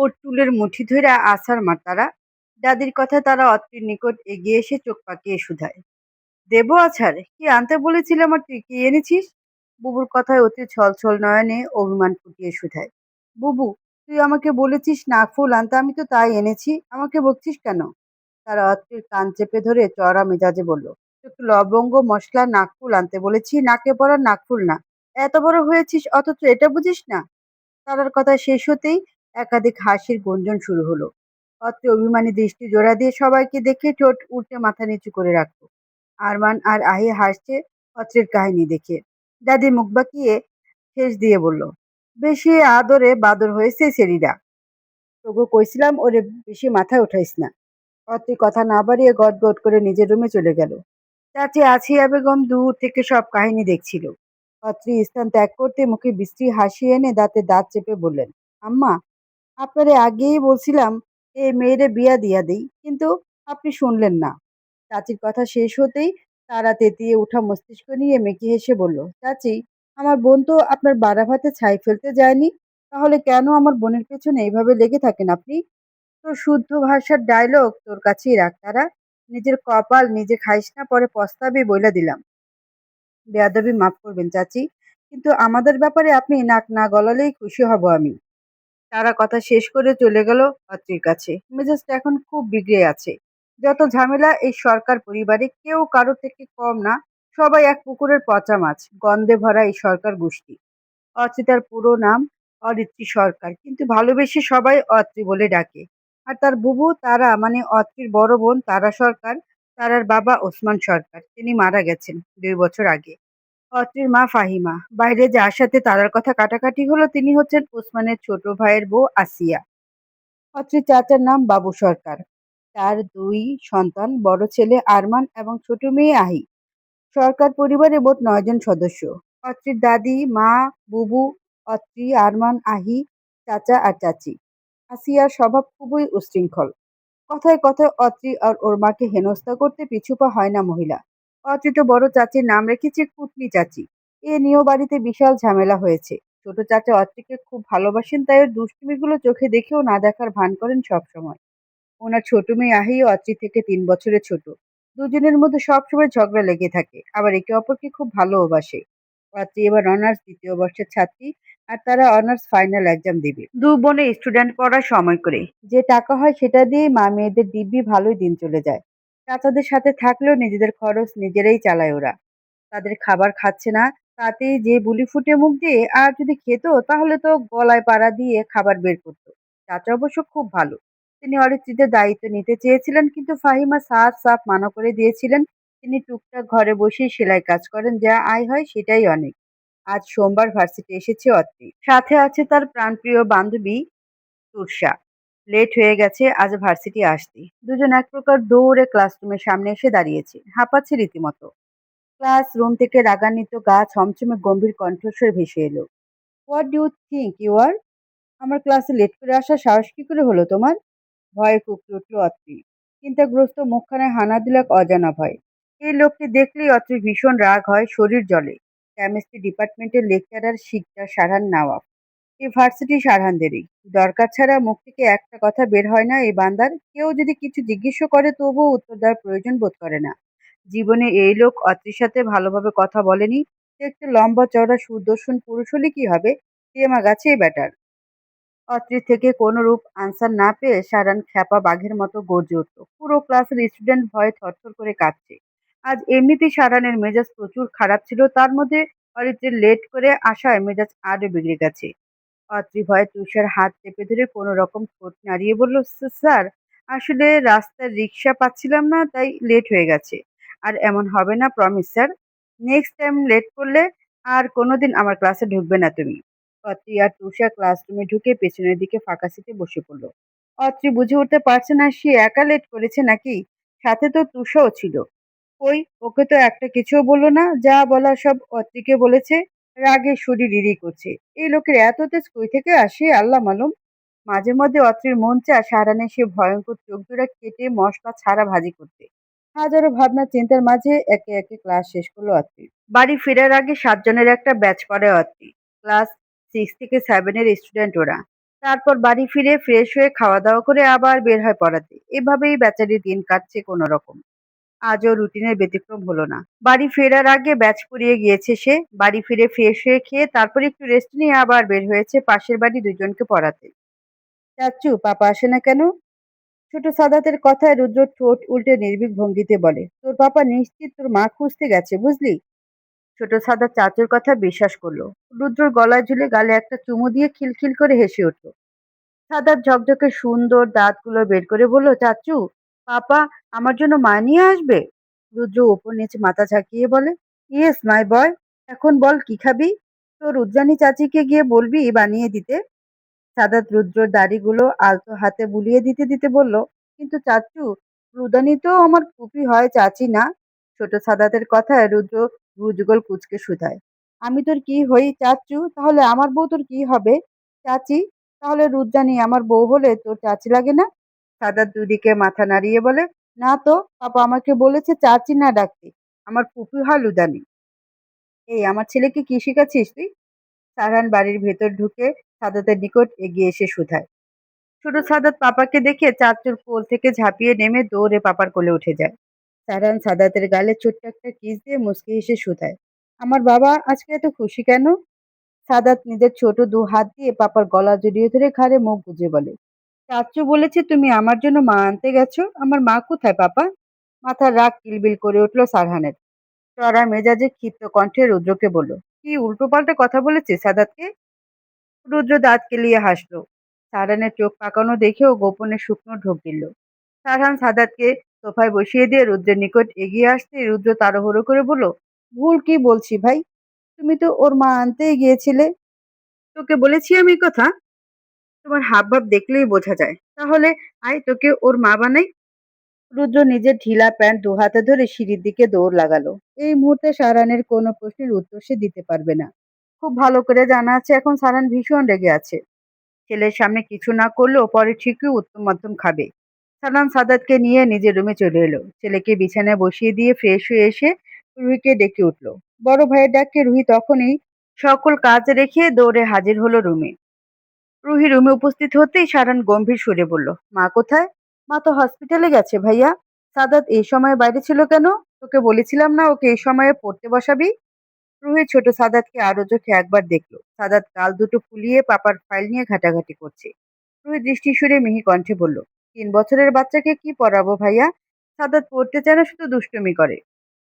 ওর চুলের মুঠি ধইরা আছাড় মার তারা। দাদির কথায় তারা অত্রির নিকট এগিয়ে এসে চোখ পাকিয়ে শুধায়, দেবো আছাড়? কি আনতে বলেছিলাম আর তুই কি এনেছিস? বুবুর কথায় অতি ছলছল নয়নে অভিমান ফুটিয়ে শুধায়, বুবু, তুই আমাকে বলেছিস নাকফুল আনতে, আমি তো তাই এনেছি, আমাকে বকছিস কেন? তারা অত্রির কান চেপে ধরে চড়া মেজাজে বলল, একটু লবঙ্গ মশলা নাকফুল আনতে বলেছি, নাকে পড়া নাকফুল না। এত বড় হয়েছিস অথচ এটা বুঝিস না? তারার কথা শেষ হতেই একাধিক হাসির গুঞ্জন শুরু হলো। অত্রি অভিমানী দৃষ্টি জোড়া দিয়ে সবাইকে দেখে ঠোঁট উল্টে মাথা নিচু করে রাখলো। আরমান আর আহি হাসছে অত্রির কাহিনী দেখে। দাদি মুখ বাঁকিয়ে শেষ দিয়ে বলল, বেশি আদরে বাদর হয়েছে সেরিরা। তোকে কইছিলাম ওরে বেশি মাথায় উঠাইস না। অত্রি কথা না বাড়িয়ে গদগদ করে নিজের রুমে চলে গেল। চাচি আছিয়া বেগম দূর থেকে সব কাহিনী দেখছিল। অত্রি স্থান ত্যাগ করতে মুখে বিশ্রী হাসি এনে দাঁতে দাঁত চেপে বললেন, আম্মা, আপনারে আগেই বলছিলাম এ মেয়েরে বিয়া দিয়া দেই, কিন্তু আপনি শুনলেন না। চাচির কথা শেষ হতেই তারা তেতিয়ে উঠা মস্তিষ্ক নিয়ে মেকি হেসে বলল, চাচি, আমার বোন তো আপনার বাড়া ভাতে ছাই ফেলতে যায়নি, তাহলে কেন আমার বোনের পেছনে এইভাবে লেগে থাকেন আপনি? তোর শুদ্ধ ভাষার ডায়লগ তোর কাছেই রাখ তারা। নিজের কপাল নিজে খাইস না, পরে পস্তাবি বইলা দিলাম। বেয়াদবি মাফ করবেন চাচি, কিন্তু আমাদের ব্যাপারে আপনি নাক না গলালেই খুশি হব আমি। তারা কথা শেষ করে চলে গেল পাত্রীর কাছে। মেজাজটা এখন খুব বিগড়ে আছে। যত ঝামেলা এই সরকার পরিবারে, কেউ কারো থেকে কম না। সবাই এক পুকুরের পচা মাছ, গন্ধে ভরা এই সরকার গোষ্ঠী। অর্চিতার পুরো নাম অরিত্রী সরকার, কিন্তু ভালোবেসে সবাই অত্রি বলে ডাকে। আর তার বুবু তারা, মানে অত্রির বড় বোন তারা সরকার। তারার বাবা ওসমান সরকার, তিনি মারা গেছেন 2 বছর আগে। অত্রির মা ফাহিমা। বাইরে যার সাথে তারার কথা কাটাকাটি হলো তিনি হচ্ছেন ওসমানের ছোট ভাইয়ের বউ আসিয়া। অত্রির চাচার নাম বাবু সরকার। তার 2 সন্তান, বড় ছেলে আরমান এবং ছোট মেয়ে আহি। সরকার পরিবারে মোট 9 জন সদস্য। অত্রির দাদি, মা, বুবু, অত্রি, আরমান, আহি, চাচা আর চাচি। আসিয়ার স্বভাব খুবই উচ্ছৃঙ্খল। কথায় কথায় অত্রি আর ওর মাকে হেনস্থা করতে পিছুপা হয় না মহিলা। অত্রি তো বড় চাচির নাম রেখেছে কুটনি চাচি। এ নিয়েও বাড়িতে বিশাল ঝামেলা হয়েছে। ছোট চাচা অত্রিকে খুব ভালোবাসেন, তাই ওর দুষ্টুমিগুলো চোখে দেখেও না দেখার ভান করেন সব সময়। ওনার ছোট মেয়ে আহি অত্রি থেকে 3 বছরের ছোট। দুজনের মধ্যে সবসময় ঝগড়া লেগে থাকে, আবার একে অপরকে খুব ভালোবাসে। অত্রি এবার অনার্স 2য় বর্ষের ছাত্রী, আর তারা অনার্স ফাইনাল এক্সাম দিবে। দু বোনে স্টুডেন্ট পড়ার সময় করে যে টাকা হয় সেটা দিয়ে মা মেয়েদের দিব্যি ভালোই দিন চলে যায়। চাচাদের সাথে থাকলেও নিজেদের খরচ নিজেরাই চালায় ওরা। তাদের খাবার খাচ্ছে না, তাতেই যে বুলি ফুটে মুখ দিয়ে, আর যদি খেত তাহলে তো গলায় পাড়া দিয়ে খাবার বের করতো। চাচা অবশ্য খুব ভালো। তিনি অরিত্রীদের দায়িত্ব নিতে চেয়েছিলেন, কিন্তু ফাহিমা সাফ সাফ মানা করে দিয়েছিলেন। তিনি টুকটাক ঘরে বসেই সেলাই কাজ করেন, যা আয় হয় সেটাই অনেক। আজ সোমবার ভার্সিটি এসেছে অত্রি, সাথে আছে তার প্রাণপ্রিয় বান্ধবী তুষা। লেট হয়ে গেছে আজ ভার্সিটি আসতে। দুজন এক প্রকার দৌড়ে ক্লাসরুমের সামনে এসে দাঁড়িয়েছে, হাঁপাচ্ছে রীতিমতো। ক্লাসরুম থেকে রাগান্বিত গা ছমছমে গম্ভীর কণ্ঠস্বর ভেসে এলো, what do you think you are? আমার ক্লাসে লেট করে আসার সাহস কি করে হলো তোমার? ভয়ে কুঁকড়ে উঠল অত্রি। চিন্তাগ্রস্ত মুখখানায় হানা দিল এক অজানা ভয়। এই লোককে দেখলেই অত্রির ভীষণ রাগ হয়, শরীর জ্বলে। কেমিস্ট্রি ডিপার্টমেন্টের লেকচারার শিকদার সারহান নওয়াব। এই ভার্সিটি সারহানদেরই। দরকার ছাড়া মুখ থেকে একটা কথা বের হয় না এই বান্দার। কেউ যদি কিছু জিজ্ঞেস করে তবুও উত্তর দেওয়ার প্রয়োজন বোধ করে না। জীবনে এই লোক অত্রির সাথে ভালোভাবে কথা বলেনি। সে একটা লম্বা চওড়া সুদর্শন পুরুষ হলে কি হবে, তেমা গাছেই বেটার। অত্রির থেকে কোনরূপ আনসার না পেয়ে সারান খ্যাপা বাঘের মতো গর্জে উঠল। পুরো ক্লাসের স্টুডেন্ট ভয়ে থরথর করে কাঁপছে। আজ এমনিতেই সারানের মেজাজ প্রচুর খারাপ ছিল, তার মধ্যে অরিত্রের লেট করে আসায় মেজাজ আরো বিগড়ে গেছে। অত্রি ভয়ে তুষার হাত চেপে ধরে কোনো রকম ঠোঁট নাড়িয়ে বলল, স্যার, আসলে রাস্তার রিক্সা পাচ্ছিলাম না, তাই লেট হয়ে গেছে। আর এমন হবে না, promise sir. Next time late করলে আর কোনোদিন আমার ক্লাসে ঢুকবে না তুমি। অত্রি আর তুষার ক্লাসরুমে ঢুকে পেছনের দিকে ফাঁকা সিটে বসে পড়ল। অত্রি বুঝে উঠতে পারছে না সে একা লেট করেছে নাকি সাথে তো তুষাও ছিল। কই, ওকে তো একটা কিছুও বললো না, যা বলার সব অত্রিকে বলেছে। রাগে শরীর রিরি করছে। এই লোকের এত তেজ কই থেকে আসে আল্লাহ মালুম। মাঝে মধ্যে অত্রির মন চায় সারানে সে ভয়ঙ্কর চোখজোড়া কেটে মশলা ছাড়া ভাজি করতে। হাজারো ভাবনা চিন্তার মাঝে একে একে ক্লাস শেষ করলো অত্রি। বাড়ি ফেরার আগে 7 জনের একটা ব্যাচ পড়ে অত্রি। ক্লাস 6 থেকে 7 এর স্টুডেন্ট ওরা। তারপর বাড়ি ফিরে ফ্রেশ হয়ে খাওয়া দাওয়া করে আবার বের হয় পড়াতে। এভাবেই বেচারির দিন কাটছে কোনো রকম। আজও রুটিনের ব্যতিক্রম হলো না। বাড়ি ফেরার আগে ব্যাচ পড়িয়ে গিয়েছে সে। বাড়ি ফিরে ফ্রেশ হয়ে খেয়ে তারপর একটু রেস্ট নিয়ে আবার বের হয়েছে পাশের বাড়ি দুজনকে পড়াতে। চাচ্চু, পাপা আসে না কেন? ছোট সাদাতের কথায় রুদ্র ঠোঁট উল্টে নির্ভীক ভঙ্গিতে বলে, তোর পাপা নিশ্চিত তোর মা খুঁজতে গেছে, বুঝলি? ছোট সাদা চাচুর কথা বিশ্বাস করলো। রুদ্রর গলায় ঝুলে গালে একটা চুমু দিয়ে খিলখিল করে হেসে উঠল। সাদাত ঝকঝকে সুন্দর দাঁতগুলো বের করে বলল, চাচু, পাপা আমার জন্য মা নিয়ে আসবে? রুদ্র ওপর নিচে মাথা ঝাঁকিয়ে বলে, ইয়েস মাই বয়। এখন বল কি খাবি? তোর উদ্রানী চাচিকে গিয়ে বলবি বানিয়ে দিতে। সাদাত রুদ্রর দাড়িগুলো আলতো হাতে বুলিয়ে দিতে দিতে বলল, কিন্তু চাচু, রুদানি তো আমার ফুপি হয়, চাচি না। ছোট সাদাতের কথায় রুদ্র ভুজগল কুচকে শুধায়, আমি তোর কি হই চাচু? তাহলে আমার বউ তোর কি হবে? চাচি? তাহলে রুদ্রানি আমার বউ হলে তোর চাচি লাগে না? সাদাত দুদিকে মাথা নাড়িয়ে বলে, না তো, পাপা আমাকে বলেছে চাচি না ডাকতে। আমার ফুপি হয় লুদানি। এই আমার ছেলেকে কি শিখাচ্ছিস তুই? সারহান বাড়ির ভেতর ঢুকে সাদাতের নিকট এগিয়ে এসে শুধায়। ছোট সাদাত পাপাকে দেখে চাঁদচুর কোল থেকে ঝাঁপিয়ে নেমে দৌড়ে পাপার কোলে উঠে যায়। সারান সাদাতের গালে ছোট্ট একটা কিস দিয়ে মুচকি হেসে শুধায়, আমার বাবা আজকে এত খুশি কেন? সাদাত নিজের ছোট দু হাত দিয়ে পাপার গলা জড়িয়ে ধরে ঘাড়ে মুখ গুজে বলে, চাচ্চু বলেছে তুমি আমার জন্য মা আনতে গেছো। আমার মা কোথায় পাপা? মাথার রাগ কিলবিল করে উঠল সারহানের। চড়া মেজাজে ক্ষিপ্ত কণ্ঠে রুদ্রকে বলল, কি উল্টোপাল্টা কথা বলেছে সাদাতকে? রুদ্র দাঁত কেলিয়ে হাসলো। সারানের চোখ পাকানো দেখেও গোপনে শুকনো ঢোক গিলল। সারহান সাদাতকে সোফায় বসিয়ে দিয়ে রুদ্রের নিকট এগিয়ে আসতে রুদ্র তাড়াহুড়ো করে বলল, ভুল কি বলছি ভাই? তুমি তো ওর মা আনতেই গিয়েছিলে। তোকে বলেছি আমি এই কথা? তোমার হাবভাব দেখলেই বোঝা যায়। তাহলে আয় তোকে ওর মা বানাই। রুদ্র নিজের ঢিলা প্যান্ট দু হাতে ধরে সিঁড়ির দিকে দৌড় লাগালো। এই মুহূর্তে সারানের কোনো প্রশ্নের উত্তর সে দিতে পারবে না। খুব ভালো করে জানা আছে এখন সারান ভীষণ রেগে আছে। ছেলের সামনে কিছু না করলেও পরে ঠিকই উত্তম মধ্যম খাবে। সানান সাদাতকে নিয়ে নিজের রুমে চলে এলো। ছেলেকে বিছানায় বসিয়ে দিয়ে ফ্রেশ হয়ে এসে রুহিকে ডেকে উঠলো। বড় ভাইয়ের ডাকে রুহি তখনই সকল কাজ রেখে দৌড়ে হাজির হলো রুমে। রুহি রুমে উপস্থিত হতেই সারান গম্ভীর সুরে বলল, মা কোথায়? মা তো হসপিটালে গেছে ভাইয়া। সাদাত এই সময় বাইরে ছিল কেন? তোকে বলেছিলাম না ওকে এই সময়ে পড়তে বসাবি? রুহি ছোট সাদাতকে আরো চোখে একবার দেখলো। সাদাত গাল দুটো ফুলিয়ে পাপার ফাইল নিয়ে ঘাটাঘাটি করছে। রুহি দৃষ্টি সরে মিহি কণ্ঠে বলল, 3 বছরের বাচ্চাকে কি পড়াবো ভাইয়া? সাদাত পড়তে চায় না, শুধু দুষ্টুমি করে।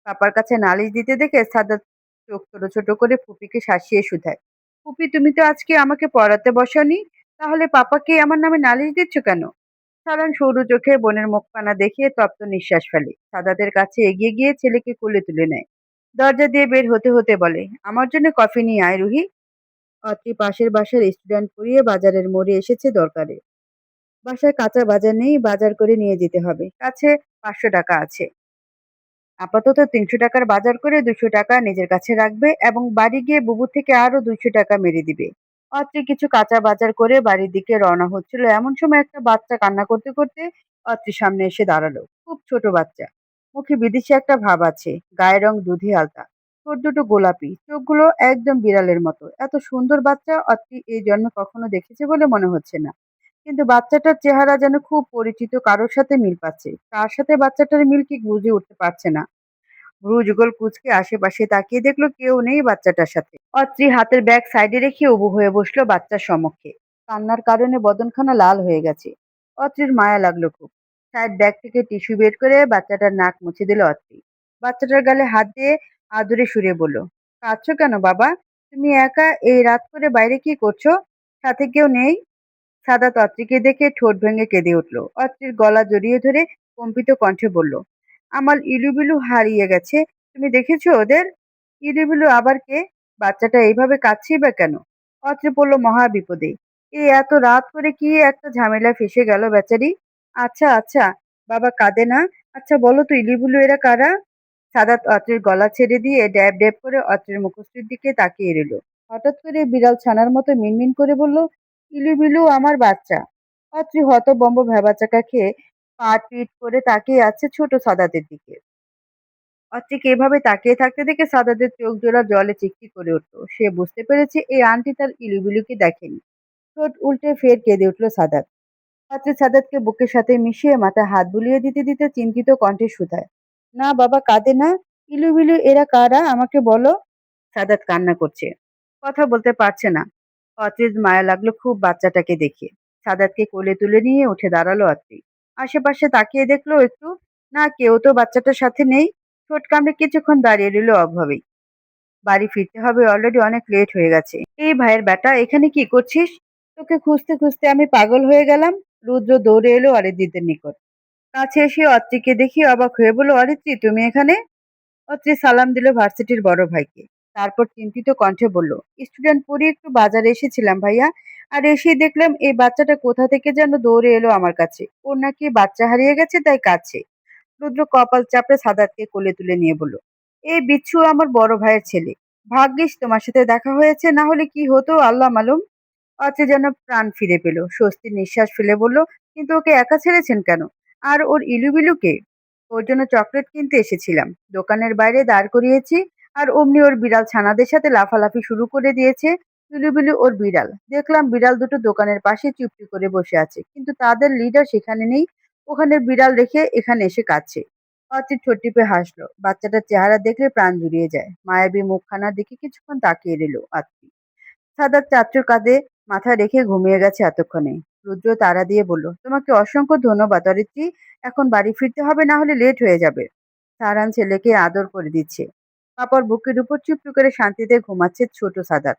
পাপার কাছে নালিশ দিতে দেখে সাদাত চোখ ছোট ছোট করে ফুপিকে শাসিয়ে শুধায়, ফুপি তুমি তো আজকে আমাকে পড়াতে বসানি, তাহলে পাপাকে আমার নামে নালিশ দিচ্ছ কেন? সারান সরু চোখে বোনের মুখপানা দেখিয়ে তপ্ত নিঃশ্বাস ফেলে। সাদাতের কাছে এগিয়ে গিয়ে ছেলেকে কোলে তুলে নেয়। দরজা দিয়ে বের হতে হতে বলে, আমার জন্য কফি নিয়ে আয় রুহি। অত্রি পাশের বাসার স্টুডেন্ট পড়িয়ে বাজারের মোড়ে এসেছে দরকারে। বাসায় কাঁচা বাজার নেই, বাজার করে নিয়ে যেতে হবে। কাছে 500 টাকা আছে। আপাতত 300 টাকার বাজার করে 200 টাকা নিজের কাছে রাখবে এবং বাড়ি গিয়ে বুবু থেকে আরো 200 টাকা মেরে দিবে। অত্রি কিছু কাঁচা বাজার করে বাড়ির দিকে রওনা হচ্ছিল এমন সময় একটা বাচ্চা কান্না করতে করতে অত্রির সামনে এসে দাঁড়ালো। খুব ছোট বাচ্চা, মুখে বিদেশি একটা ভাব আছে, গায়ের রং দুধি আলতা, ঠোঁট দুটো গোলাপি, চোখগুলো একদম বিড়ালের মতো। এত সুন্দর বাচ্চা অত্রি এই জন্মে কখনো দেখেছে বলে মনে হচ্ছে না। কিন্তু বাচ্চাটার চেহারা যেন খুব পরিচিত কারোর সাথে মিল পাচ্ছে। কার সাথে বাচ্চাটার মিল ঠিক বুঝে উঠতে পারছে না। ভ্রু যুগল কুঁচকে আশেপাশে তাকিয়ে দেখলো কেউ নেই বাচ্চাটার সাথে। অত্রি হাতের ব্যাগ সাইডে রেখে উবু হয়ে বসলো বাচ্চার সম্মুখে। কান্নার কারণে বদনখানা লাল হয়ে গেছে। অত্রির মায়া লাগলো খুব। সাইড ব্যাগ থেকে টিস্যু বের করে বাচ্চাটার নাক মুছে দিল অত্রি। বাচ্চাটার গালে হাত দিয়ে আদুরে সুরে বলল, কাঁদছো কেন বাবা? তুমি একা এই রাত করে বাইরে কি করছো? সাথে কেউ নেই? সাদাত অত্রিকে দেখে ঠোঁট ভেঙে কেঁদে উঠল। অত্রির গলা জড়িয়ে ধরে কম্পিত কণ্ঠে বলল, আমার ইলুবিলু হারিয়ে গেছে। তুমি দেখেছো ওদের? ইলুবিলু আবার কে? বাচ্চাটা এইভাবে কাঁদছেই বা কেন? অত্রি পড়ল মহা বিপদে। এ এত রাত করে কি একটা ঝামেলায় ফেসে গেল বেচারি। আচ্ছা আচ্ছা, বাবা কাঁদে না। আচ্ছা বলো তো ইলুবিলু এরা কারা? সাদাত অত্রির গলা ছেড়ে দিয়ে ড্যাব ড্যাব করে অত্রির মুখশ্রীর দিকে তাকিয়ে রইল। হঠাৎ করে বিড়াল ছানার মতো মিনমিন করে বলল, ইলুবিলু আমার বাচ্চা। অত্রি হতবম্ব ভ্যাবাচাকা খেয়ে পা পিট করে তাকিয়ে আছে ছোট সাদাতের দিকে। অত্রিকে এভাবে তাকিয়ে থাকতে দেখে সাদাতের চোখ জোড়া জলে চিকচিক করে উঠল। সে বুঝতে পেরেছে এই আন্টি তার ইলুবিলুকে দেখেনি। ঠোঁট উল্টে ফের কেঁদে উঠল সাদাত। রাত্রে সাদাতকে বুকের সাথে মিশিয়ে মাথায় হাত বুলিয়ে দিতে দিতে চিন্তিত কণ্ঠে শুধায়, না বাবা কাঁদে না। ইলুবিলু এরা কারা আমাকে বলো। সাদাত কান্না করছে, কথা বলতে পারছে না। অত্রির মায়া লাগলো খুব বাচ্চাটাকে দেখে। সাদাতকে কোলে তুলে নিয়ে উঠে দাঁড়ালো অত্রি। আশেপাশে তাকিয়ে দেখলো একটু, না কেউ তো বাচ্চাটার সাথে নেই। ঠোঁট কামড়ে কিছুক্ষণ দাঁড়িয়ে রইল অভাবেই। বাড়ি ফিরতে হবে, অলরেডি অনেক লেট হয়ে গেছে। এই ভাইয়ের বেটা এখানে কি করছিস? তোকে খুঁজতে খুঁজতে আমি পাগল হয়ে গেলাম। রুদ্র দৌড়ে এলো অরিজিতের নিকট। কাছে এসে অত্রিকে দেখি অবাক হয়ে বলল, অরিত্রি তুমি এখানে? অত্রি সালাম দিল ভার্সিটির বড় ভাইকে। তারপর চিন্তিত কণ্ঠে বলল, স্টুডেন্ট পড়ি একটু বাজারে এসেছিলাম ভাইয়া। আর এসেই দেখলাম এই বাচ্চাটা কোথা থেকে যেন দৌড়ে এলো আমার কাছে। ওর নাকি বাচ্চা হারিয়ে গেছে তাই কাছে। রুদ্র কপাল চাপড়ে সাদাতকে কোলে তুলে নিয়ে বলল, এই বিচ্ছু আমার বড় ভাইয়ের ছেলে। ভাগ্যিস তোমার সাথে দেখা হয়েছে, না হলে কি হতো আল্লাহ মালুম। অচে যেন প্রাণ ফিরে পেল, স্বস্তির নিঃশ্বাস ফেলে বলল, কিন্তু ওকে একা ছেড়েছেন কেন? আর ওর ইলুবিলুকে? ওর জন্য চকলেট কিনতে এসেছিলাম, দোকানের বাইরে দাঁড় করিয়েছি। আর অমনি ওর বিড়াল ছানাদের সাথে লাফালাফি শুরু করে দিয়েছে। ইলুবিলু ওর বিড়াল, দেখলাম বিড়াল দুটো দোকানের পাশে চুপটি করে বসে আছে, কিন্তু তাদের লিডার সেখানে নেই। ওখানে বিড়াল রেখে এখানে এসে কাঁদছে। অচির ঠোঁট টিপে হাসলো, বাচ্চাটার চেহারা দেখলে প্রাণ জুড়িয়ে যায়। মায়াবী মুখখানার দিকে কিছুক্ষণ তাকিয়ে রইল আত্মি। সাদাত চাচ্চুর কাঁধে মাথা রেখে ঘুমিয়ে গেছে এতক্ষণে। রুদ্র তাড়া দিয়ে বলল, তোমাকে অসংখ্য ধন্যবাদ অরিত্রী। এখন বাড়ি ফিরতে হবে, না হলে লেট হয়ে যাবে। সারান ছেলেকে আদর করে দিচ্ছে। পাপার বুকের উপর চুপটি করে শান্তিতে ঘুমাচ্ছে ছোট সাদাত।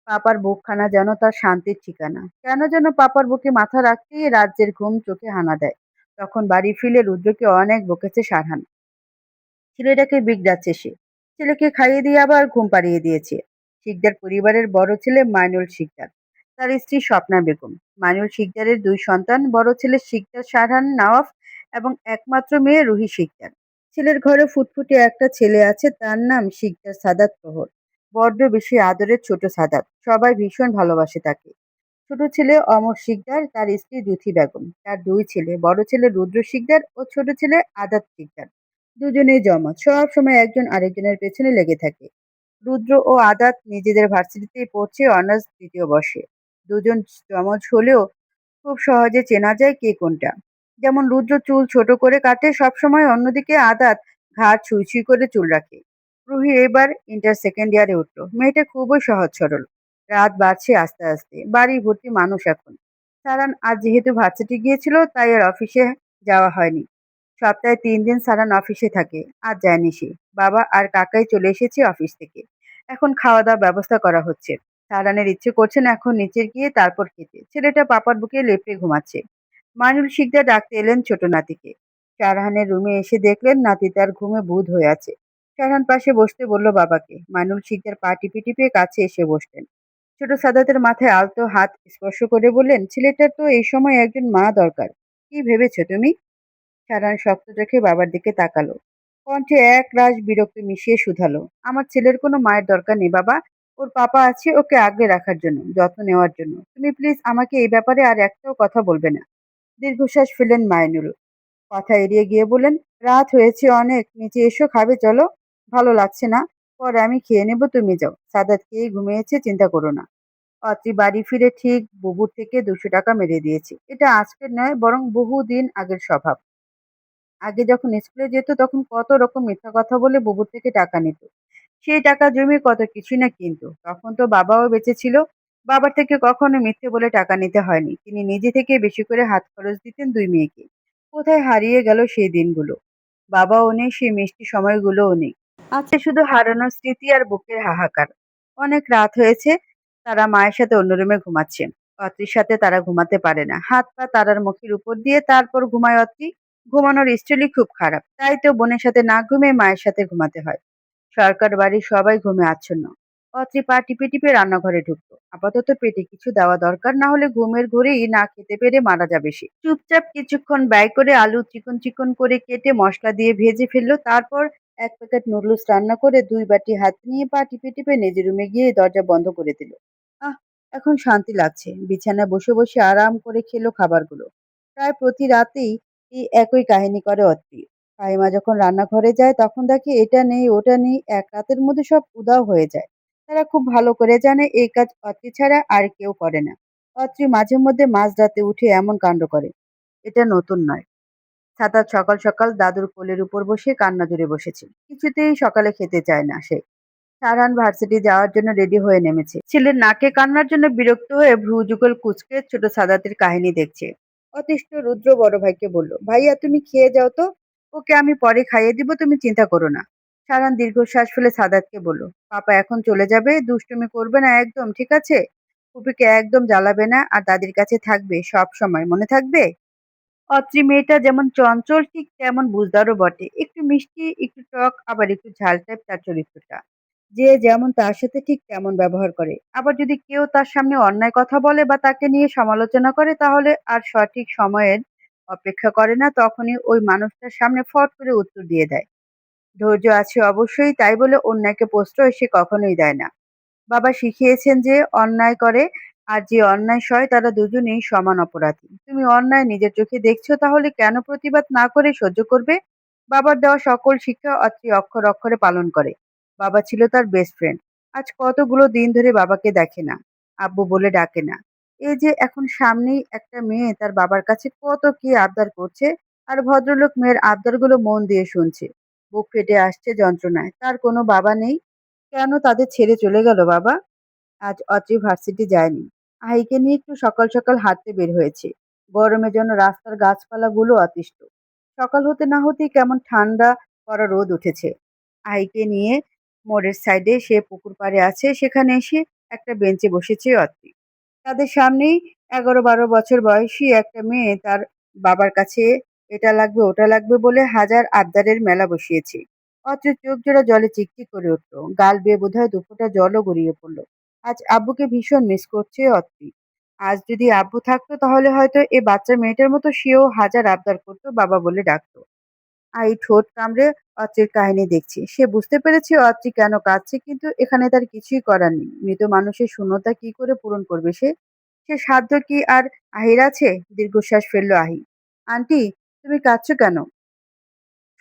পাপার বুকখানা যেন তার শান্তির ঠিকানা। কেন যেন পাপার বুকে মাথা রাখতেই রাজ্যের ঘুম চোখে হানা দেয়। তখন বাড়ি ফিরে রুদ্রকে অনেক বকেছে সারহান। ছেলেটাকে বিগড়াচ্ছে সে। ছেলেকে খাইয়ে দিয়ে আবার ঘুম পাড়িয়ে দিয়েছে। শিকদার পরিবারের বড় ছেলে মাইনুল শিকদার, তার স্ত্রী স্বপ্না বেগম। মাইনুল শিকদারের দুই সন্তান, বড় ছেলে শিকদার শাহরান নওয়াব এবং একমাত্র মেয়ে রুহি শিকদার। ছেলের ঘরে ফুটফুটে একটা ছেলে আছে, তার নাম শিকদার সাদাত প্রহর। বড্ড বেশি আদরের ছোট সাদাত, সবাই ভীষণ ভালোবাসে তাকে। ছোট ছেলে অমর শিকদার, তার স্ত্রী জুথি বেগম, তার দুই ছেলে, বড় ছেলে রুদ্র শিকদার ও ছোট ছেলে আদাত শিকদার। দুজনেই জমজ, সব সময় একজন আরেকজনের পেছনে লেগে থাকে। রুদ্র ও আদাত নিজেদের ভার্সিটিতেই পড়ছে, অনার্স দ্বিতীয় বর্ষে। দুজন জমজ হলেও খুব সহজে চেনা যায় কে কোনটা। যেমন রুদ্র চুল ছোট করে কাটে সবসময়, অন্যদিকে আদাত ঘাড় ছুঁই ছুঁই করে চুল রাখে। রুহি এবার ইন্টার সেকেন্ড ইয়ারে উঠলো, মেয়েটা খুবই সহজ সরল। রাত বাড়ছে আস্তে আস্তে, বাড়ি ভর্তি মানুষ এখন। সারান আজ যেহেতু ভার্সিটি গিয়েছিল তাই আর অফিসে যাওয়া হয়নি। সপ্তাহে ৩ দিন সারান অফিসে থাকে, আজ যায়নি সে। বাবা আর কাকাই চলে এসেছে অফিস থেকে। এখন খাওয়া দাওয়ার ব্যবস্থা করা হচ্ছে। সারানের ইচ্ছে করছে না এখন নিচে গিয়ে তারপর খেতে। ছেলেটা পাপার বুকে লেপ্টে ঘুমাচ্ছে। মাইনুল শিকদার ডাকতে এলেন ছোট নাতিকে। শাহরানের রুমে এসে দেখলেন নাতি তার ঘুমে ভূত হয়ে আছে। শাহরান পাশে বসতে বলল বাবাকে। মাইনুল শিকদার পা টিপে টিপে কাছে এসে বসলেন। ছোট সাদাতের মাথায় আলতো হাত স্পর্শ করে বললেন, ছেলেটার তো এই সময় একজন মা দরকার। কি ভেবেছো তুমি? সারান শক্ত চোখে বাবার দিকে তাকালো। কণ্ঠে এক রাশ বিরক্তি মিশিয়ে শুধালো, আমার ছেলের কোনো মায়ের দরকার নেই বাবা। ওর পাপা আছে ওকে আগলে রাখার জন্য, যত্ন নেওয়ার জন্য। তুমি প্লিজ আমাকে এই ব্যাপারে আর একটাও কথা বলবে না। দীর্ঘশ্বাস ফেলেন মাইনুল। কথা এড়িয়ে গিয়ে বললেন, রাত হয়েছে অনেক, নিচে এসো, খাবে চলো। ভালো লাগছে না, পরে আমি খেয়ে নেবো, তুমি যাও। সাদাত খেয়ে ঘুমিয়েছে, চিন্তা করো না। অত্রি বাড়ি ফিরে ঠিক বুবুর থেকে 200 টাকা মেরে দিয়েছে। এটা আজকের নয়, বরং বহুদিন আগের স্বভাব। আগে যখন স্কুলে যেত তখন কত রকম মিথ্যা কথা বলে বুবুর থেকে টাকা নিত। সেই টাকা জমিয়ে কত কিছুই না কিনতো। তখন তো বাবাও বেঁচে ছিল। বাবার থেকে কখনো মিথ্যে বলে টাকা নিতে হয়নি। তিনি নিজে থেকে বেশি করে হাত খরচ দিতেন দুই মেয়েকে। কোথায় হারিয়ে গেল সেই দিনগুলো? বাবাও নেই, সেই মিষ্টি সময়গুলোও নেই। আছে শুধু হারানোর স্মৃতি আর বুকের হাহাকার। অনেক রাত হয়েছে, তারা মায়ের সাথে অন্য রুমে ঘুমাচ্ছে। অত্রির সাথে তারা ঘুমাতে পারে না। হাত পা তারার মুখের উপর দিয়ে তারপর ঘুমায় অত্রি। ঘুমানোর স্টাইলই খুব খারাপ, তাই তো বোনের সাথে না ঘুমিয়ে মায়ের সাথে ঘুমাতে হয়। সরকার বাড়ির সবাই ঘুমে আচ্ছন্ন। অত্রি পা টিপে টিপে রান্নাঘরে ঢুকতো। আপাতত পেটে কিছু দেওয়া দরকার, না হলে ঘুমের ঘোরেই না খেতে পেরে মারা যাবে সে। চুপচাপ কিছুক্ষণ ব্যয় করে আলু চিকন চিকন করে কেটে মশলা দিয়ে ভেজে ফেললো। তারপর 1 প্যাকেট নুডলস রান্না করে 2 বাটি হাত নিয়ে পা টিপে টিপে নিজের রুমে গিয়ে দরজা বন্ধ করে দিল। আহ, এখন শান্তি লাগছে। বিছানায় বসে বসে আরাম করে খেলো খাবারগুলো। প্রায় প্রতি রাতেই এই একই কাহিনী করে অত্রি। ফাহিমা যখন রান্নাঘরে যায় তখন দেখে এটা নেই ওটা নেই, এক রাতের মধ্যে সব উধাও হয়ে যায়। তারা খুব ভালো করে জানে এই কাজ অত্রি ছাড়া আর কেউ করে না। অত্রি মাঝে মধ্যে মাঝরাতে উঠে এমন কাণ্ড করে। এটা নতুন নয়। সাদাত সকাল সকাল দাদুর কোলের উপর বসে কান্না জুড়ে বসেছে। কিছুতেই সকালে খেতে চায় না সে। সারান ভার্সিটি যাওয়ার জন্য রেডি হয়ে নেমেছে। ছেলের নাকে কান্নার জন্য বিরক্ত হয়ে ভ্রু যুগল কুঁচকে ছোট সাদাতের কাহিনী দেখছে। অতিষ্ঠ রুদ্র বড় ভাইকে বলল, ভাইয়া তুমি খেয়ে যাও তো, ওকে আমি পরে খাইয়ে দিব, তুমি চিন্তা করো না। সারান দীর্ঘশ্বাস ফেলে সাদাতকে বলল, পাপা এখন চলে যাবে, দুষ্টুমি করবে না একদম, ঠিক আছে? ফুপিকে একদম জ্বালাবে না, আর দাদির কাছে থাকবে সব সময়, মনে থাকবে? অত্রি মেয়েটা যেমন চঞ্চল ঠিক তেমন বুঝদারও বটে। একটু মিষ্টি, একটু টক, আবার একটু ঝাল টাইপ তার চরিত্রটা। যে যেমন তার সাথে ঠিক তেমন ব্যবহার করে। আবার যদি কেউ তার সামনে অন্যায় কথা বলে বা তাকে নিয়ে সমালোচনা করে তাহলে আর সঠিক সময়ের অপেক্ষা করে না, তখনই ওই মানুষটার সামনে ফট করে উত্তর দিয়ে দেয়। ধৈর্য আছে অবশ্যই, তাই বলে অন্যায়কে প্রশ্রয় সে কখনোই দেয় না। বাবা শিখিয়েছেন যে অন্যায় করে আর যে অন্যায় সয় তারা দুজনেই সমান অপরাধী। তুমি অন্যায় নিজের চোখে দেখছো, তাহলে কেন প্রতিবাদ না করে সহ্য করবে? বাবার দেওয়া সকল শিক্ষা অত্রি অক্ষর অক্ষরে পালন করে। বাবা ছিল তার বেস্ট ফ্রেন্ড। আজ কতগুলো দিন ধরে বাবাকে দেখে না, আব্বু বলে ডাকে না। এই যে এখন সামনেই একটা মেয়ে তার বাবার কাছে কত কি আবদার করছে, আর ভদ্রলোক মেয়ের আবদারগুলো মন দিয়ে শুনছে। বুক ফেটে আসছে যন্ত্রণায়। তার কোনো বাবা নেই, কেন তাদের ছেড়ে চলে গেল বাবা? আজ অত্রি ভার্সিটি যায়নি। আহিকে নিয়ে একটু সকাল সকাল হাঁটতে বের হয়েছে। গরমের জন্য রাস্তার গাছপালাগুলো অতিষ্ঠ। সকাল হতে না হতেই কেমন ঠান্ডা করা রোদ উঠেছে। আহিকে নিয়ে মোড়ের সাইডে সে পুকুর পাড়ে আছে, সেখানে এসে একটা বেঞ্চে বসেছে অত্রি। তাদের সামনেই 11-12 বছর বয়সী একটা মেয়ে তার বাবার কাছে এটা লাগবে ওটা লাগবে বলে হাজার আবদারের মেলা বসিয়েছে। অথচ চোখ জোড়া জলে চিকচিক করে উঠলো, গাল বেয়ে বোধহয় দুফোঁটা জলও গড়িয়ে পড়লো। আজ আব্বুকে ভীষণ মিস করছে অত্রি। আজ যদি আব্বু থাকতো তাহলে হয়তো এ বাচ্চা মেয়েটার মতো সেও হাজার আবদার করতো, বাবা বলে ডাকতো। ঠোঁট কামড়ে অত্রির কাহিনী দেখছি। সে বুঝতে পেরেছে অত্রি কেন কাঁদছে, কিন্তু এখানে তার কিছুই করার নেই। মৃত মানুষের শূন্যতা কি করে পূরণ করবে সে? সে সাধ্য কি আর আহির আছে? দীর্ঘশ্বাস ফেললো আহি। আন্টি, তুমি কাঁদছো কেন?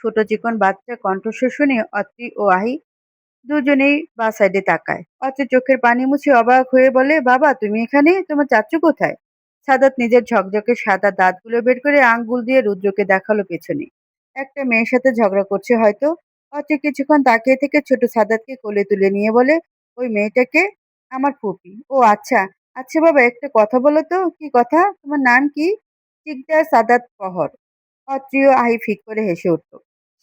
ছোট চিকন বাচ্চা কণ্ঠস্বর শুনে অত্রি ও আহি দুজনেই বা সাইডে তাকায়। অত্রি চোখের পানি মুছে অবাক হয়ে বলে, বাবা তুমি এখানে, তোমার চাচ্চু কোথায়? সাদাত নিজের ঝকঝকে সাদা দাঁতগুলো বের করে আঙ্গুল দিয়ে রুদ্রকে দেখালো পেছনে। একটা মেয়ের সাথে ঝগড়া করছে হয়তো। অত্রি কিছুক্ষণ তাকিয়ে থেকে ছোট সাদাতকে কোলে তুলে নিয়ে বলে, ওই মেয়েটাকে? আমার ফুপি। ও আচ্ছা। আচ্ছা বাবা, একটা কথা বলো তো, কি কথা? তোমার নাম কি? শিকদার সাদাত কহর। অত্রিয় আহি ফিক করে হেসে উঠল।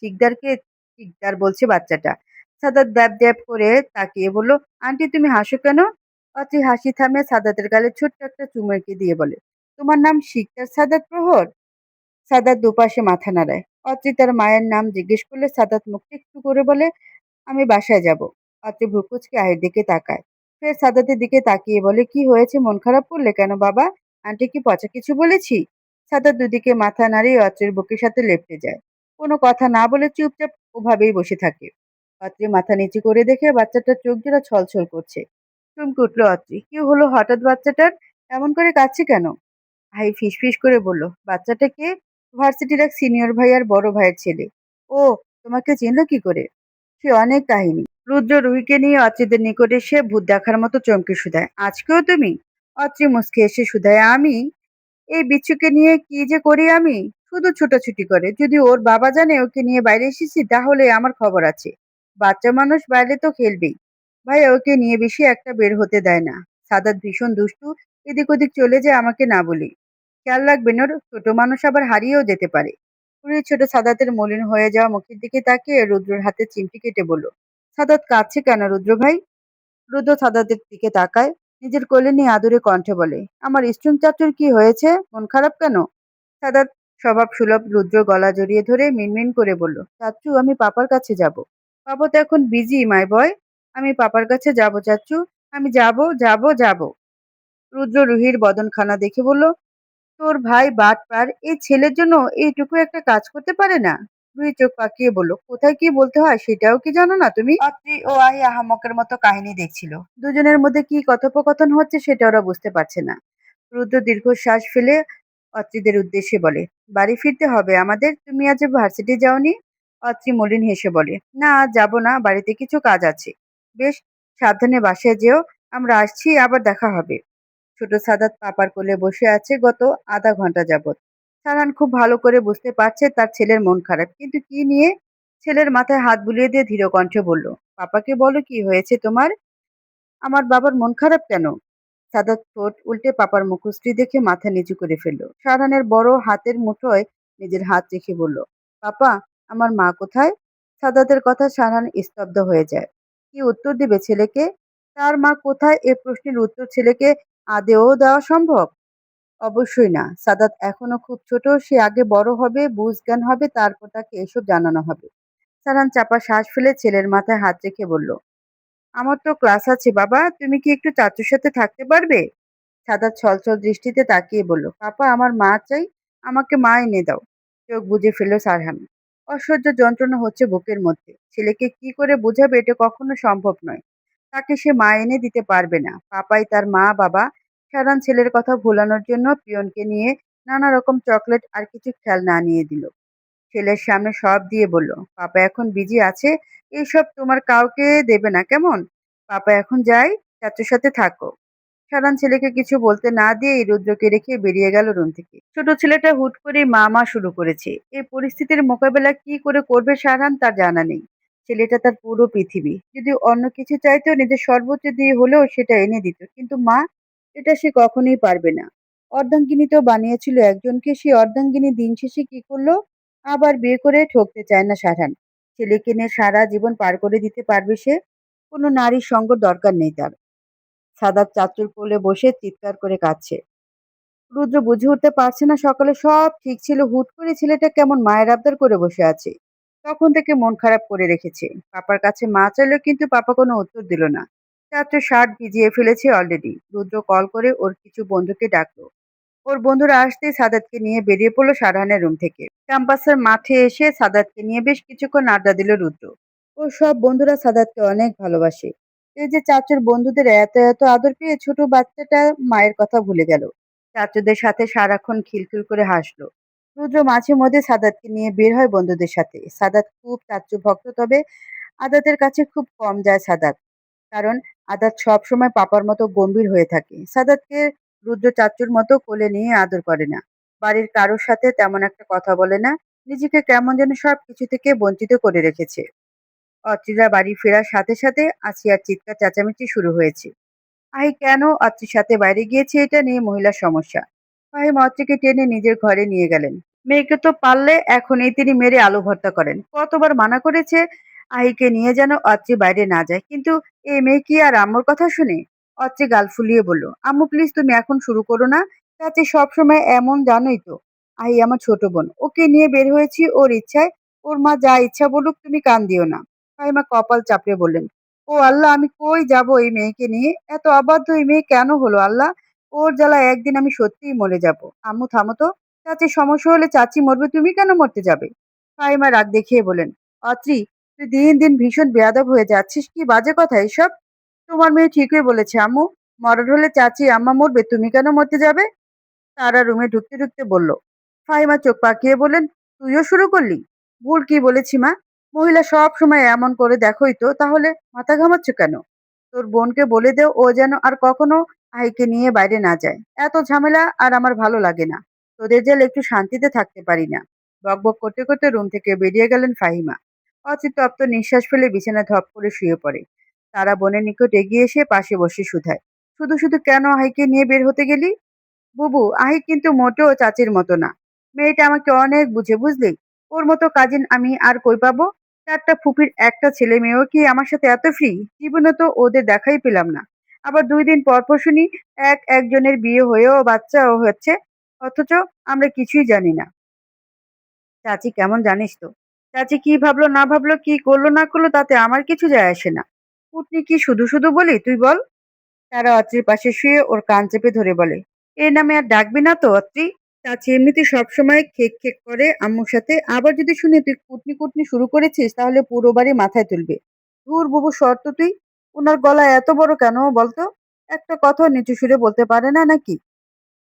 শিকদারকে শিকদার বলছে বাচ্চাটা। সাদাত দ্যাব দ্যাব করে তাকিয়ে বলল, আন্টি তুমি হাসো কেন? অত্রি হাসি থামিয়ে সাদাতের গালে ছোট্ট একটা চুমু এঁকে দিয়ে বলে, তোমার নাম শিকদার সাদাত প্রহর? সাদাত দুপাশে মাথা নাড়ায়। অত্রি তার মায়ের নাম জিজ্ঞেস করলে সাদাত মুখটা একটু করে বলে, আমি বাসায় যাব। অত্রি ভ্রুকুচকে আহির দিকে তাকায়। ফের সাদাতের দিকে তাকিয়ে বলে, কি হয়েছে, মন খারাপ করলে কেন বাবা? আন্টি কি পচা কিছু বলেছি? সাদাত দুদিকে মাথা নাড়িয়ে অত্রির বুকের সাথে লেপ্টে যায়। কোনো কথা না বলে চুপচাপ ওভাবেই বসে থাকে। অত্রি মাথা নিচু করে দেখে বাচ্চাটার চোখ জোড়া ছলছল করছে। চমকে উঠল অত্রি। কি হলো হঠাৎ বাচ্চাটার? এমন করে কাঁদছে কেন? ভাই ফিসফিস করে বলল, বাচ্চাটা কে? ভার্সিটির এক সিনিয়র ভাই আর বড় ভাইয়ের ছেলে। ও, তোমাকে চিনল কি করে? সে অনেক কাহিনী। রুদ্র রুহিকে নিয়ে অত্রিদের নিকট এসে ভূত দেখার মতো চমকে শুধায়, আজকেও তুমি? অত্রি মুচকে এসে শুধায়, আমি? এই বিচ্ছুকে নিয়ে কি যে করি আমি! শুধু ছুটোছুটি করে। যদি ওর বাবা জানে ওকে নিয়ে বাইরে এসেছি তাহলে আমার খবর আছে। বাচ্চা মানুষ বাইরে তো খেলবেই। ভাইয়া ওকে নিয়ে বেশি একটা বের হতে দেয় না। সাদাত ভীষণ দুষ্টু, এদিক ওদিক চলে যায় আমাকে না বলি। খেয়াল রাখবেন, ওর ছোট মানুষ আবার হারিয়েও যেতে পারে। পুরী ছোট সাদাতের মলিন হয়ে যাওয়া মুখের দিকে তাকিয়ে রুদ্রর হাতে চিমটি কেটে বলল, সাদাত কাঁদছে কেন রুদ্র ভাই? রুদ্র সাদাতের দিকে তাকায়, নিজের কোলে নিয়ে আদুরে কণ্ঠে বলে, আমার স্ট্রিং চাচুর কি হয়েছে, মন খারাপ কেন? সাদাত স্বভাব সুলভ রুদ্র গলা জড়িয়ে ধরে মিনমিন করে বলল, চাচ্চু আমি পাপার কাছে যাব। পাপা তো এখন বিজি মাই বয়। আমি পাপার কাছে যাব চাচ্চু। আমি যাব যাব যাব। রুদ্র রুহির বদনখানা দেখে বলল, তোর ভাই বাটপার, এই ছেলের জন্য এইটুকু একটা কাজ করতে পারে না? রুহি চোখ পাকিয়ে বলল, কোথায় কি বলতে হয় সেটাও কি জানো না তুমি? অত্রি ও আহি আহাম্মকের মতো কাহিনী দেখছিল। দুজনের মধ্যে কি কথোপকথন হচ্ছে সেটা ওরা বুঝতে পারছে না। রুদ্র দীর্ঘশ্বাস ফেলে অত্রিদের উদ্দেশ্যে বলে, বাড়ি ফিরতে হবে আমাদের, তুমি আজ ভার্সিটি যাওনি? অত্রি মলিন হেসে বলে, না আজ যাবো না, বাড়িতে কিছু কাজ আছে। বেশ, সাবধানে বাসায় যেও, আমরা আসছি, আবার দেখা হবে। ছোট সাদাত পাপার কোলে বসে আছে গত আধা ঘন্টা যাবত। সারান খুব ভালো করে বুঝতে পারছে তার ছেলের মন খারাপ, কিন্তু কি নিয়ে। ছেলের মাথায় হাত বুলিয়ে দিয়ে ধীর কণ্ঠে বলল, পাপাকে বলো কি হয়েছে তোমার। আমার বাবার মন খারাপ কেন? সাদাত ঠোঁট উল্টে পাপার মুখশ্রী দেখে মাথা নিচু করে ফেলল। সারানের বড় হাতের মুঠোয় নিজের হাত রেখে বলল, পাপা, আমার মা কোথায়? সাদাতের কথা সারান স্তব্ধ হয়ে যায়। কি উত্তর দিবে ছেলেকে? তার মা কোথায় এ প্রশ্নের উত্তর ছেলেকে আদেও দেওয়া সম্ভব? অবশ্যই না। সাদাত এখনো খুব ছোট, সে আগে বড় হবে, বুঝ জ্ঞান হবে, তারপর তাকে এসব জানানো হবে। সারান চাপা শ্বাস ফেলে ছেলের মাথায় হাত রেখে বলল, আমার তো ক্লাস আছে বাবা, তুমি কি একটু চাচুর সাথে থাকতে পারবে? সাদা ছলছল দৃষ্টিতে তাকিয়ে বলল, পাপা, আমার মা চাই, আমাকে মা এনে দাও। চোখ বুজে ফেলল সারহান। অসহ্য যন্ত্রণা হচ্ছে বুকের মধ্যে। ছেলেকে কি করে বোঝাবে এটা কখনো সম্ভব নয়। তাকে সে মা এনে দিতে পারবে না। পাপাই তার মা বাবা। সারান ছেলের কথা ভোলানোর জন্য পিয়নকে নিয়ে নানা রকম চকলেট আর কিছু খেলনা আনিয়ে দিল। ছেলের সামনে সব দিয়ে বলল, পাপা এখন বিজি আছে, এইসব তোমার কাউকে দেবে না কেমন। পাপা এখন যাই, চাচুর সাথে থাকো। সারান ছেলেকে কিছু বলতে না দিয়ে রুদ্রকে রেখে বেরিয়ে গেল রুম থেকে। ছোট ছেলেটা হুট করে মা মা শুরু করেছে। এই পরিস্থিতির মোকাবেলা কি করে করবে সারান তার জানা নেই। ছেলেটা তার পুরো পৃথিবী। যদি অন্য কিছু চাইতো নিজের সর্বোচ্চ দিয়ে হলেও সেটা এনে দিত, কিন্তু মা, এটা সে কখনোই পারবে না। অর্ধাঙ্গিনী তো বানিয়েছিল একজনকে, সেই অর্ধাঙ্গিনী দিন শেষে কি করলো? আবার বিয়ে করে ঠকতে চায় না সারান। ছেলেকে নিয়ে সারা জীবন পার করে দিতে পারবে সে। কোনো নারীর সঙ্গ দরকার নেই তার। সাদাত চাচুর কোলে বসে চিৎকার করে কাঁদছে। রুদ্র বুঝে উঠতে পারছে না, সকালে সব ঠিক ছিল, হুট করে ছেলেটা কেমন মায়ের আবদার করে বসে আছে। তখন থেকে মন খারাপ করে রেখেছে। পাপার কাছে মা চাইলো, কিন্তু পাপা কোনো উত্তর দিল না। চাচু শার্ট ভিজিয়ে ফেলেছে অলরেডি। রুদ্র কল করে ওর কিছু বন্ধুকে ডাকলো। ওর বন্ধুরা আসতেই সাদাতকে নিয়ে বেরিয়ে পড়লো সারহানের রুম থেকে। ক্যাম্পাসের মাঠে এসে সাদাতকে নিয়ে বেশ কিছুক্ষণ আড্ডা দিল রুদ্র। ওর সব বন্ধুরা সাদাতকে অনেক ভালোবাসে। এই যে চাচুর বন্ধুদের এত এত আদর পেয়ে ছোট বাচ্চাটা মায়ের কথা ভুলে গেল। চাচুদের সাথে সারাক্ষণ খিলখিল করে হাসলো। রুদ্র মাঝে মধ্যে সাদাতকে নিয়ে বের হয় বন্ধুদের সাথে। সাদাত খুব চাচু ভক্ত, তবে আদাতের কাছে খুব কম যায় সাদাত। কারণ আদাত সব সময় পাপার মতো গম্ভীর হয়ে থাকে। সাদাতকে রুদ্র চাচ্চুর মতো কোলে নিয়ে আদর করে না। বাড়ির কারোর সাথে তেমন একটা কথা বলে না। নিজেকে কেমন যেন সব কিছু থেকে বঞ্চিত করে রেখেছে। অত্রিরা বাড়ি ফেরার সাথে সাথে আসিয়ার চিৎকার চেঁচামেচি শুরু হয়েছে। কেন অত্রির সাথে বাইরে গিয়েছে, এটা নিয়ে মহিলার সমস্যা। ফাহিম অত্রিকে টেনে নিজের ঘরে নিয়ে গেলেন। মেয়েকে তো পারলে এখনই তিনি মেরে আলু ভর্তা করেন। কতবার মানা করেছে আহিকে নিয়ে যেন অত্রি বাইরে না যায়, কিন্তু এই মেয়ে কি আর আম্মুর কথা শুনে? অত্রি গাল ফুলিয়ে বলল, আম্মু প্লিজ তুমি এখন শুরু করো না। চাচি সবসময় এমন, জানোই তো। আহি আমার ছোট বোন, ওকে নিয়ে বের হয়েছি ওর ইচ্ছায়। ওর মা যা ইচ্ছা বলুক, তুমি কান দিও না। ফাহিমা কপাল চাপড়ে বললেন, ও আল্লাহ, আমি কই যাব এই মেয়েকে নিয়ে? এত অবাধ্য এই মেয়ে কেন হলো আল্লাহ? ওর জ্বালায় একদিন আমি সত্যিই মরে যাব। আম্মু থামো তো। চাচির সমস্যা হলে চাচি মরবে, তুমি কেন মরতে যাবে? ফাহিমা রাগ দেখিয়ে বলেন, অত্রি, তুই দিন দিন ভীষণ বেয়াদব হয়ে যাচ্ছিস, কি বাজে কথা এসব। তোমার মেয়ে ঠিকই বলেছে আম্মু, মরণ হলে চাচি আম্মা মরবে, তুমি কেন মরতে যাবে? তারা রুমে ঢুকতে ঢুকতে বলল। ফাহিমা চোখ পাকিয়ে বললেন, তুইও শুরু করলি? ভুল কি বলেছি মা? মহিলা সব সময় এমন করে দেখোই তো, তাহলে মাথা ঘামাচ্ছ কেন? তোর বোনকে বলে দে ও যেন আর কখনো আহিকে নিয়ে বাইরে না যায়। এত ঝামেলা আর আমার ভালো লাগে না। তোদের জেল একটু শান্তিতে থাকতে পারি না। বকবক করতে করতে রুম থেকে বেরিয়ে গেলেন ফাহিমা। অচিতপ্ত নিঃশ্বাস ফেলে বিছানায় ধপ করে শুয়ে পড়ে। তারা বোনের নিকট এগিয়ে এসে পাশে বসে শুধায়, শুধু শুধু কেন আহিকে নিয়ে বের হতে গেলি? বুবু, আহি কিন্তু মোটেও চাচির মতো না। মেয়েটা আমাকে অনেক বুঝে, বুঝলি। ওর মতো কাজিন আমি আর কই পাবো? চারটা ফুপির একটা ছেলে মেয়েও কি আমার সাথে এত ফ্রি? জীবনে তো ওদের দেখাই পেলাম না। আবার 2 দিন পর পর শুনি একজনের বিয়ে হয়েও বাচ্চাও হচ্ছে, অথচ আমরা কিছুই জানি না। চাচি কেমন জানিস তো। চাচি কি ভাবলো না ভাবলো, কি করলো না করলো, তাতে আমার কিছু যায় আসে না। পুটনি কি শুধু শুধু বলি, তুই বল। তারা অত্রির পাশে শুয়ে ওর কান চেপে ধরে বলে, এ নামে আর ডাকবি না তো অত্রি। চাচি এমনিতে সবসময় খেক খেক করে আম্মুর সাথে, আবার যদি শুনে তুই কুটনি কুটনি শুরু করেছিস তাহলে পুরো বাড়ি মাথায় তুলবে। ধুর বুবু, শর্ত তুই। ওনার গলা এত বড় কেন বলতো? একটা কথা নিচু সুরে বলতে পারে না নাকি?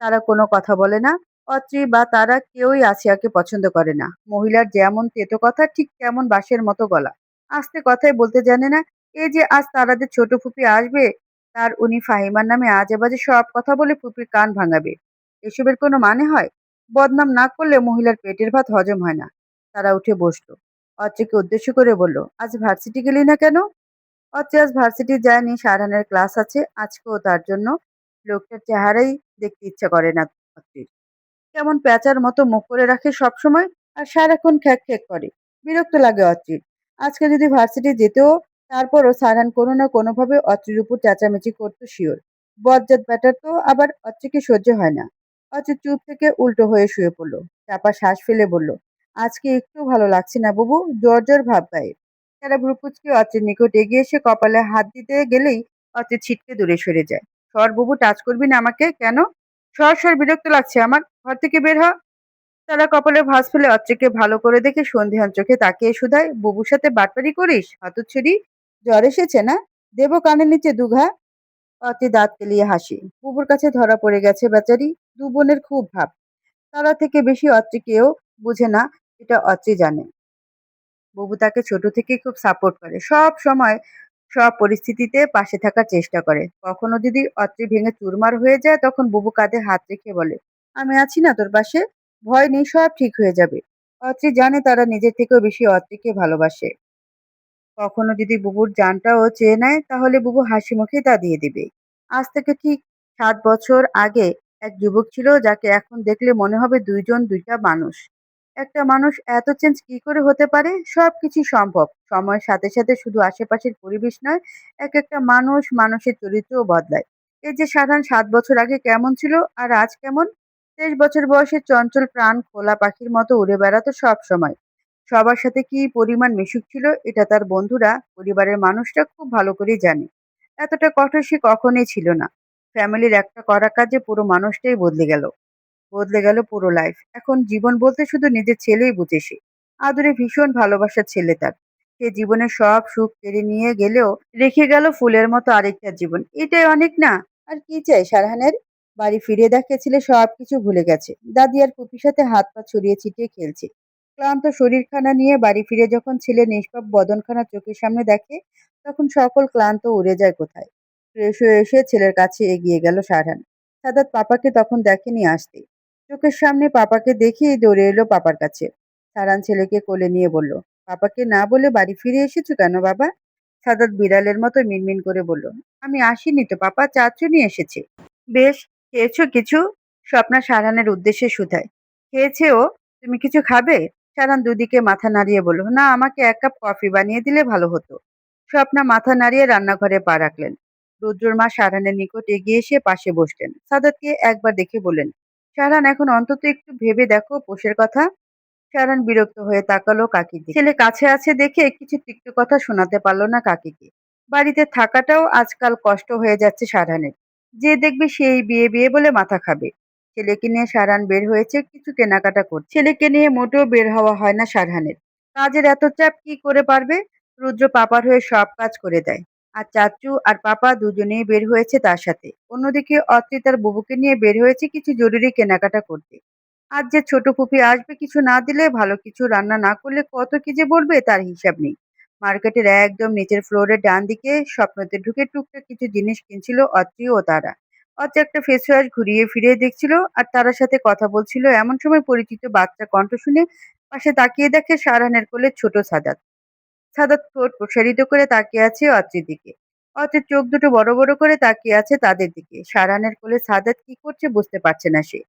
তারা কোনো কথা বলে না। অত্রি বা তারা কেউই আসিয়াকে পছন্দ করে না। মহিলার যেমন তেতো কথা, ঠিক তেমন বাঁশের মতো গলা। আস্তে কথাই বলতে জানে না। এই যে আজ তারাদের ছোট ফুপি আসবে, আর উনি ফাহিমার নামে আজে বাজে সব কথা বলে ফুপির কান ভাঙাবে। এসবের কোনো মানে হয়? বদনাম না করলে মহিলার পেটের ভাত হজম হয় না। তারা উঠে বসলো। অর্চকে উদ্দেশ্য করে বলল, আজ ভার্সিটি গেলি না কেন? অর্চে আজ ভার্সিটি যায়নি, সারানের ক্লাস আছে আজকেও তার জন্য। লোকটার চেহারাই দেখতে ইচ্ছা করে না অর্চির। কেমন প্যাঁচার মতো মুখ করে রাখে সব সময়, আর সারাক্ষণ খ্যাঁক খ্যাঁক করে। বিরক্ত লাগে অর্চির। আজকে যদি ভার্সিটি যেতেও, তারপরও সারান কোনো না কোনোভাবে অর্চির উপর চেঁচামেচি করতো শিওর। বজ্জাত ব্যাটার তো আবার অর্চিকে সহ্য হয় না। অর্চি চুপ থেকে উল্টো হয়ে শুয়ে পড়লো। চাপা শ্বাস ফেলে বলল, আজকে একটু ভালো লাগছে না বুবু, জ্বর জ্বর ভাব গায়ে। তারা ভ্রুকুচকে অর্চির নিকট এগিয়ে এসে কপালে হাত দিতে গেলেই অর্চি ছিটকে দূরে সরে যায়। সর বুবু, টাচ করবি না আমাকে কেন? সর সর, বিরক্ত লাগছে আমার, ঘর থেকে বের হ। তারা কপালে ভাঁজ ফেলে অচ্ছেকে ভালো করে দেখে সন্ধিহান চোখে তাকিয়ে শুধায়, বুবুর সাথে বাটপারি করিস হতচ্ছাড়ি? জ্বর এসেছে না? দেবো কানের নিচে দুঘা। অতি দাঁত কেলিয়ে হাসি। বুবুর কাছে ধরা পড়ে গেছে বেচারি। দু বোনের খুব ভাব। তারা থেকে বেশি অত্রি কেউ বুঝে না, এটা অত্রি জানে। বুবু তাকে ছোট থেকে খুব সাপোর্ট করে, সব সময় সব পরিস্থিতিতে পাশে থাকার চেষ্টা করে। কখনো যদি অত্রি ভেঙে চুরমার হয়ে যায়, তখন বুবু কাঁধে হাত রেখে বলে, আমি আছি না তোর পাশে, ভয় নেই, সব ঠিক হয়ে যাবে। অত্রি জানে তারা নিজের থেকেও বেশি অত্রিকে ভালোবাসে। কখনো যদি বুবুর জানটাও চেয়ে নেয়, তাহলে বুবু হাসি মুখে তা দিয়ে দিবে। আজ থেকে ঠিক 7 বছর আগে এক যুবক ছিল যাকে এখন দেখলে মনে হবে দুইজন দুইটা মানুষ। একটা মানুষ এত চেঞ্জ কি করে হতে পারে? সবকিছু সম্ভব। সময়ের সাথে সাথে শুধু আশেপাশের পরিবেশ নয়, এক একটা মানুষ মানুষের চরিত্রও বদলায়। এই যে সাধারণ 7 বছর আগে কেমন ছিল আর আজ কেমন? 23 বছর বয়সে চঞ্চল প্রাণ খোলা পাখির মতো উড়ে বেড়াতো সব সময়। সবার সাথে কি পরিমাণ মিশুক ছিল, এটা তার বন্ধুরা, পরিবারের মানুষরা খুব ভালো করেই জানে। এতটা কঠোর সে কখনোই ছিল না। ফ্যামিলির একটা করা কাজে পুরো মানুষটাই বদলে গেল। বদলে গেল পুরো লাইফ। এখন জীবন বলতে শুধু নিজের ছেলেই বুঝে সে। আদুরে ভীষণ ভালোবাসার ছেলে তার। সে জীবনের সব সুখ কেড়ে নিয়ে গেলেও রেখে গেল ফুলের মতো আরেকটা জীবন। এটাই অনেক না? আর কি চাই সারহানের? বাড়ি ফিরে দেখে ছেলে সবকিছু ভুলে গেছে। দাদি আর ফুপির সাথে হাত পা ছড়িয়ে ছিটিয়ে খেলছে। ক্লান্ত শরীরখানা নিয়ে বাড়ি ফিরে যখন ছেলে নিষ্পাপ বদনখানা চোখের সামনে দেখে, তখন সকল ক্লান্ত উড়ে যায় কোথায়। ফ্রেশ হয়ে এসে ছেলের কাছে এগিয়ে গেল সারহান। সাদাত পাপাকে তখন দেখেনি আসতে। চোখের সামনে পাপাকে দেখেই দৌড়ে এলো পাপার কাছে। সারান ছেলেকে কোলে নিয়ে বলল, পাপাকে না বলে বাড়ি ফিরে এসেছো কেন বাবা? সাদাত বিড়ালের মতো মিনমিন করে বলল, আমি আসিনি তো পাপা, চাচু নিয়ে এসেছে। বেশ, খেয়েছো কিছু? স্বপ্না সারানের উদ্দেশ্যে শুধায়। খেয়েছে ও। তুমি কিছু খাবে? সারান দুদিকে মাথা নাড়িয়ে বলল, না, আমাকে 1 কাপ কফি বানিয়ে দিলে ভালো হতো। স্বপ্না মাথা নাড়িয়ে রান্নাঘরে পা রাখলেন। রুদ্রর মা সারানের নিকট এগিয়ে এসে পাশে বসলেন। সাদাতকে একবার দেখে বললেন, সারান, এখন অন্তত একটু ভেবে দেখো পোষের কথা। সারান বিরক্ত হয়ে তাকালো কাকির দিকে। ছেলে কাছে আছে দেখে কিছু তিক্ত কথা শোনাতে পারলো না কাকিকে। বাড়িতে থাকাটাও আজকাল কষ্ট হয়ে যাচ্ছে সারানের। যে দেখবে সেই বিয়ে বিয়ে বলে মাথা খাবে। ছেলেকে নিয়ে সারান বের হয়েছে কিছু কেনাকাটা করছে। ছেলেকে নিয়ে মোটেও বের হওয়া হয় না সারহানের। কাজের এত চাপ, কি করে পারবে? রুদ্র পাপার হয়ে সব কাজ করে দেয়। আর চাচু আর পাপা দুজনেই বের হয়েছে তার সাথে। অন্যদিকে অত্রি তার বুবুকে নিয়ে বের হয়েছে কিছু জরুরি কেনাকাটা করতে। আজ যে ছোট ফুপি আসবে, কিছু না দিলে, ভালো কিছু রান্না না করলে কত কি যে বলবে তার হিসাব নেই। মার্কেটের একদম নিচের ফ্লোরের ডান দিকে স্বপ্নতে ঢুকে টুকটাক কিছু জিনিস কিনছিল অত্রি ও তারা। অত্রি একটা ফেস ওয়াশ ঘুরিয়ে ফিরিয়ে দেখছিল আর তারার সাথে কথা বলছিল। এমন সময় পরিচিত বাচ্চা কণ্ঠ শুনে পাশে তাকিয়ে দেখে সারানের কোলে ছোট সাদাত। সাদাত ঠোঁট প্রসারিত করে তাকিয়ে আছে অত্রির দিকে। অত্রির চোখ দুটো বড় বড় করে তাকিয়ে আছে তাদের দিকে। সারানের কোলে সাদাত কি করছে বুঝতে পারছে না সে।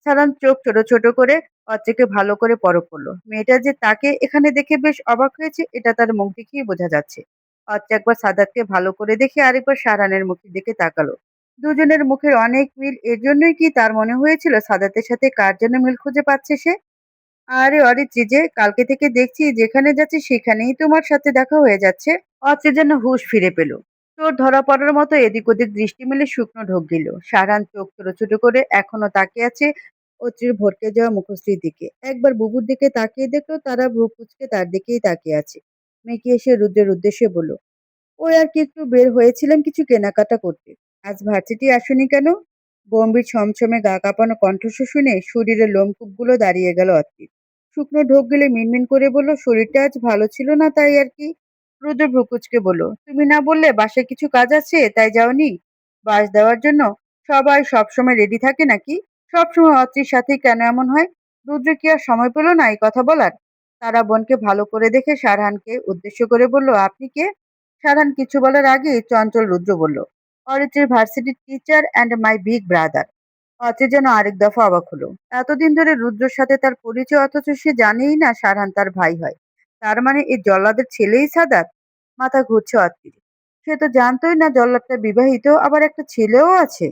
সারান চোখ ছোট ছোট করে অত্রিকে ভালো করে পরখ করলো। মেয়েটা যে তাকে এখানে দেখে বেশ অবাক হয়েছে, এটা তার মুখ দেখেই বোঝা যাচ্ছে। অত্রি একবার সাদাতকে ভালো করে দেখে আরেকবার সারানের মুখের দিকে তাকালো। দুজনের মুখের অনেক মিল, এর জন্যই কি তার মনে হয়েছিল সাদাতের সাথে কার জন্য মিল খুঁজে পাচ্ছে সে। আরে অরিত্রি যে, কালকে থেকে দেখছি যেখানে যাচ্ছি সেখানেই তোমার সাথে দেখা হয়ে যাচ্ছে। অচেন যেন হুঁশ ফিরে পেল। তোর ধরা পড়ার মতো এদিক ওদিক দৃষ্টি মেলে শুকনো ঢোক গেল। সারান চোখ ছোট ছোট করে এখনো তাকিয়ে আছে অচির ভটকে যাওয়া মুখশ্রীর দিকে। একবার বুবুর দিকে তাকিয়ে দেখলো তারা ভ্রু কুচকে তার দিকেই তাকিয়ে আছে। মেয়েকে এসে রুদ্রের উদ্দেশ্যে বলল, ওই আর কি একটু বের হয়েছিলাম কিছু কেনাকাটা করতে। আজ ভার্সিটি আসোনি কেন? গম্ভীর ছমছমে গা কাঁপানো কণ্ঠস্বর শুনে শরীরের লোমকূপগুলো দাঁড়িয়ে গেল অতীর। শুকনো ঢোক গেলে মিনমিন করে বলল, শরীরটা আজ ভালো ছিল না তাই আর কি। রুদ্র ভ্রুকুচকে বলল, তুমি না বললে বাসায় কিছু কাজ আছে তাই যাওনি? বাস দেওয়ার জন্য সবাই সবসময় রেডি থাকে নাকি? সবসময় অত্রির সাথে কেন এমন হয়? রুদ্র কি আর সময় পেল না এই কথা বলার? তারা বোনকে ভালো করে দেখে সারহানকে উদ্দেশ্য করে বলল, আপনি কে? সারহান কিছু বলার আগে চঞ্চল রুদ্র বলল, অরিত্রের ভার্সিটির teacher and my big brother. অচের যেন আরেক দফা অবাক হলো। এতদিন ধরে রুদ্রর সাথে তার পরিচয়, অথচ সে জানেই না সারহান তার ভাই হয়। তার মানে এই জল্লাদের ছেলেই সাদাত? মাথা ঘুরছে অত্রির। সে তো জানতোই না জল্লাদটা বিবাহিত, আবার একটা ছেলেও আছে।